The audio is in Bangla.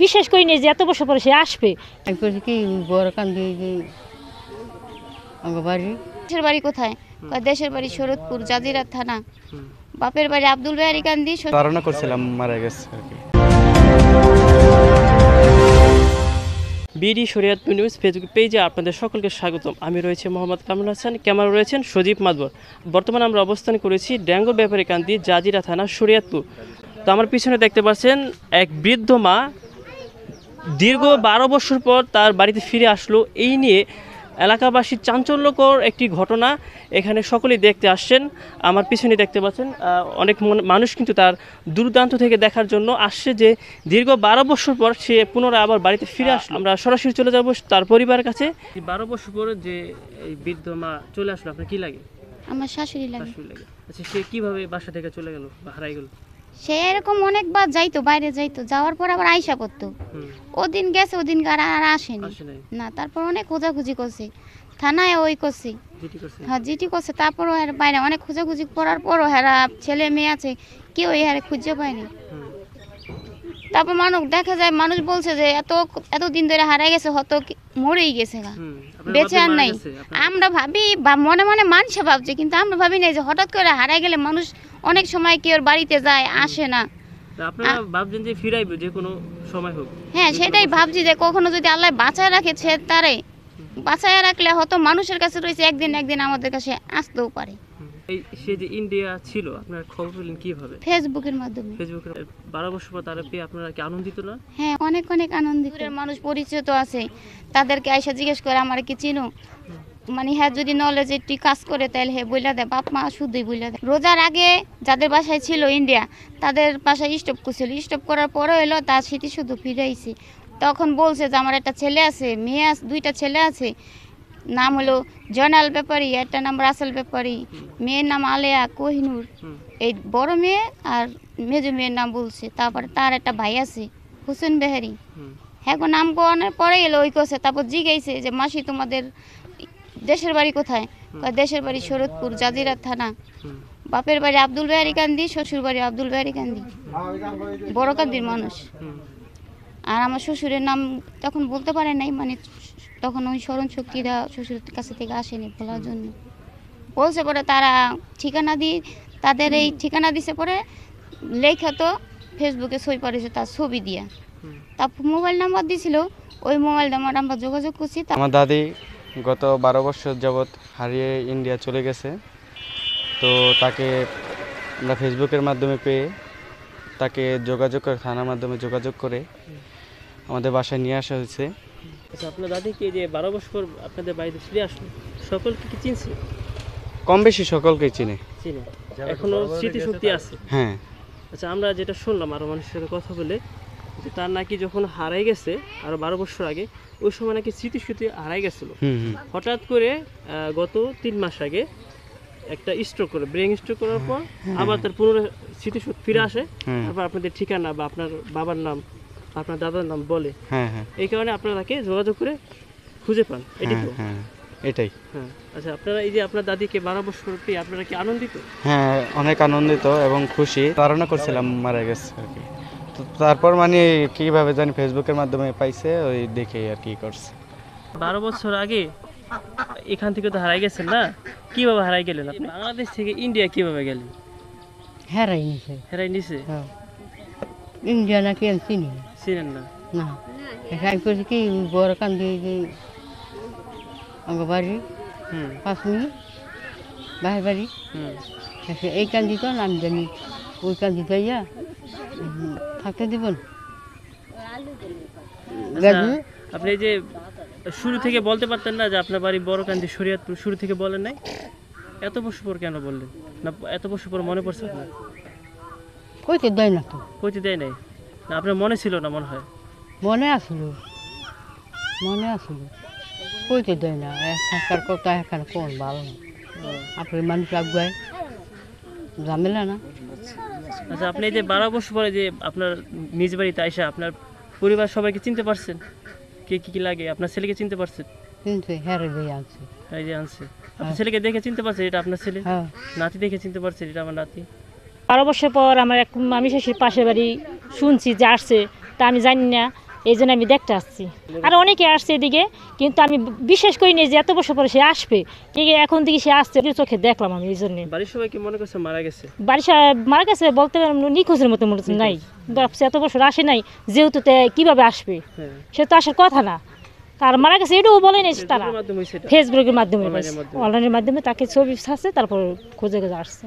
বিশ্বাস করিনি যে এত বছর পরে সে আসবে। কি বড় কান্দি আমার বাড়ি। দেশের বাড়ি কোথায়? দেশের বাড়ি শরৎপুর, জাজিরা থানা। বাপের বাড়ি আব্দুল বাড়ি কান্দি। ধারণা করছিলাম মারা গেছে আর কি। বিডি শরিয়াতপুর নিউজ ফেসবুক পেজে আপনাদের সকলকে স্বাগতম। আমি রয়েছে মোহাম্মদ কামরুল হাসান, ক্যামেরা রয়েছেন সজীব মাদবর। বর্তমানে আমরা অবস্থান করেছি ড্যাঙ্গর ব্যাপারীকান্দি, জাজিরা থানা, শরিয়াতপুর। তো আমার পিছনে দেখতে পাচ্ছেন এক বৃদ্ধ মা দীর্ঘ 12 বছর পর তার বাড়িতে ফিরে আসলো। এই নিয়ে এলাকাবাসীর চাঞ্চল্যকর একটি ঘটনা। এখানে সকলেই দেখতে আসছেন। আমার পিছনে দেখতে পাচ্ছেন অনেক মানুষ কিন্তু তার দূরদূরান্ত থেকে দেখার জন্য আসছে যে দীর্ঘ 12 বছর পর সে পুনরায় আবার বাড়িতে ফিরে আসলো। আমরা সরাসরি চলে যাব তার পরিবারের কাছে। 12 বছর পরে যে এই বৃদ্ধ মা চলে আসলো, আপনার কি লাগে? আমার শাশুড়ি লাগে। আচ্ছা, সে কিভাবে বাসা থেকে চলে গেল বা হারাই গেল? সে এরকম অনেকবার যাইতো, বাইরে যাইতো, যাওয়ার পর আবার আইসা করতো। ওদিন গেছে, ওদিন আর আসেনি না। তারপর অনেক খোঁজাখুঁজি করছে, থানায় ওই করছে, হ্যাঁ জিটি করছে। তারপরও বাইরে অনেক খোঁজাখুঁজি করার পরও হেরা ছেলে মেয়ে আছে, কেউ এর খুঁজে পায়নি। তারপর মানুষ দেখা যায়, মানুষ বলছে যে এতদিন ধরে হারাই গেছে, হয়তো মরেই গেছে, বেঁচে আর নাই। আমরা ভাবি মনে মনে মানুষে ভাবছে, কিন্তু আমরা ভাবি নাই যে হঠাৎ করে হারাই গেলে মানুষ অনেক সময় কেউ বাড়িতে যায়, আসে না। আপনারা ভাবছেন যে ফিরাইবে যে কোনো সময় হোক? হ্যাঁ, সেটাই ভাবছি যে কখনো যদি আল্লাহ বাঁচায় রাখে, সে তারে বাঁচায় রাখলে হয়তো মানুষের কাছে রয়েছে, একদিন আমাদের কাছে আসতেও পারে। সে যে ইন্ডিয়া ছিল, আপনার খবর পেলেন কিভাবে? ফেসবুকের মাধ্যমে। 12 বছর পর তারা পেয়ে আপনারা কি আনন্দিত না? হ্যাঁ, অনেক আনন্দিত। মানুষ পরিচিত আছে, তাদেরকে আইসা জিজ্ঞেস করে আমার কি চিনো, মানে হ্যাঁ যদি নলেজ একটি কাজ করে তাহলে হ্যাঁ বইলা দেয়, বাপ মা শুধুই বইলা দেয়। রোজার আগে যাদের বাসায় ছিল ইন্ডিয়া, তাদের বাসায় স্টপ করছিল, স্টপ করার পরে এলো তার স্মৃতি শুধু ফিরাইছে। তখন বলছে যে আমার একটা ছেলে আছে, মেয়ে আছে, 2টা ছেলে আছে। নাম হলো জয়নাল ব্যাপারী, একটা নাম রাসেল ব্যাপারী, মেয়ের নাম আলেয়া কোহিনুর। এই বড় মেয়ে আর মেজো মেয়ের নাম বলছে। তারপরে তার একটা ভাই আছে হোসেন বেহারি। হ্যাঁ, নাম করানোর পরে এলো ওই করছে। তারপর জিজ্ঞাসে যে মাসি তোমাদের দেশের বাড়ি কোথায়? দেশের বাড়ি শরৎপুর, জাজিরা থানা। বাপের বাড়ি আব্দুল বাড়ি কান্দি, শ্বশুর বাড়ি আব্দুল বাড়ি কান্দি, বড় কান্দির মানুষ। আর আমার শ্বশুরের নাম তখন বলতে পারে নাই, মানে তখন ওই স্মরণ শক্তিরা শ্বশুরের কাছে থেকে আসেনি বলার জন্য। বলছে পরে তারা ঠিকানা দিয়ে, তাদের এই ঠিকানা দিছে পরে লেখা তো ফেসবুকে সই পড়েছে তার ছবি দিয়া। তারপর মোবাইল নাম্বার দিয়েছিল, ওই মোবাইল নাম্বার আমরা যোগাযোগ করছি। আমার দাদি গত 12 বছর যাবৎ হারিয়ে ইন্ডিয়া চলে গেছে। তো তাকে আমরা ফেসবুকের মাধ্যমে পেয়ে তাকে যোগাযোগ করে, থানার মাধ্যমে যোগাযোগ করে আমাদের বাসায় নিয়ে আসা হয়েছে। আচ্ছা, আপনার দাদিকে যে 12 বছর পর আপনাদের বাড়িতে ফিরে আসলো, সকলকে কি চিনছে? কম বেশি সকলকেই চিনে। এখনো স্মৃতিশক্তি আছে? হ্যাঁ। আচ্ছা, আমরা যেটা শুনলাম আরো মানুষের সাথে কথা বলে, যে তার নাকি যখন হারাই গেছে আরো 12 বছর আগে, ওই সময় নাকি স্মৃতিশক্তি হারাই গেছিল। হঠাৎ করে গত 3 মাস আগে একটা স্ট্রোক করে, ব্রেন স্ট্রোক করার পর আবার তার পুনরায় স্মৃতিশক্তি ফিরে আসে। তারপর আপনাদের ঠিকানা বা আপনার বাবার নাম, আপনার দাদার নাম বলে। এই কারণে আপনারা তাকে যোগাযোগ করে খুঁজে পান। এটাই তো? এটাই। হ্যাঁ। আচ্ছা, আপনারা এই যে আপনার দাদিকে 12 বছর পেয়ে আপনারা কি আনন্দিত? হ্যাঁ, অনেক আনন্দিত এবং খুশি। ধারণা করছিলাম মারা গেছে আর কি। তো তারপর মানে কিভাবে জানি ফেসবুকের মাধ্যমে পাইছে, ওই দেখে আর কি করছে। 12 বছর আগে এখান থেকে তো হারাই গেছেন না, কিভাবে হারাই গেলেন আপনি? বাংলাদেশ থেকে ইন্ডিয়া কিভাবে গেলেন? হেরাই নিছে। হেরাই নিছে? ইন্ডিয়া নাকি চিনি চিনেন না? না। হেরাই করছে কি বড় কান্দি আমার বাড়ি 5 মিনিট বাহির বাড়ি। এই কান্দি তো নাম জানি, ওই কান্দি যাইয়া থাকতে দিব না। আপনি এই যে শুরু থেকে বলতে পারতেন না যে আপনার বাড়ি বড় কান্দি শরিয়াতপুর? শুরু থেকে বলেন নাই? এত বছর পর কেন বললেন না? এত বছর পর মনে পড়ছে আপনার? কইতে দেয় না তো। কইতে দেয় নাই না? আপনার মনে ছিল না মনে হয়? মনে আসলো, কইতে দেয় না। এখানকার কথা এখানে কোন ভালো না, আপনার মানুষ আগুয়ায় ঝামেলা না। আচ্ছা, আপনি এই যে 12 বছর পরে যে আপনার নিজ বাড়িতে আইসা আপনার পরিবার সবাইকে চিনতে পারছেন? কে কি লাগে? আপনার ছেলেকে চিনতে পারছেন? চিনতে হেরে দিয়ে আনছে। এই যে আনছে, আপনার ছেলেকে দেখে চিনতে পারছেন এটা আপনার ছেলে? নাতি দেখে চিনতে পারছেন এটা আমার নাতি? 12 বছর পর আমার এক মামি শ্বশুর পাশের বাড়ি শুনছি যে আসছে, তা আমি জানি না, এই জন্য আমি দেখতে আসছি। আর অনেকে আসছে এদিকে, কিন্তু আমি বিশেষ করি নি যে এত বছর পরে সে আসবে, কি এখন থেকে সে আসছে চোখে দেখলাম আমি, এই জন্যে। বাড়ির সবাই কি মনে করছে মারা গেছে? বাড়ি মারা গেছে বলতে নিখোঁজের মতো মনে হচ্ছে নাই, ভাবছে এত বছর আসে নাই, যেহেতু কিভাবে আসবে, হ্যাঁ, সে তো আসার কথা না। আর মারা গেছে এটাও বলে নাই তারা, ফেসবুকের মাধ্যমে হয়েছে এটা? ফেসবুকের মাধ্যমে, অনলাইনের মাধ্যমে। অনলাইনের মাধ্যমে তাকে ছবি ছাড়ছে, তারপর খুঁজে আসছে।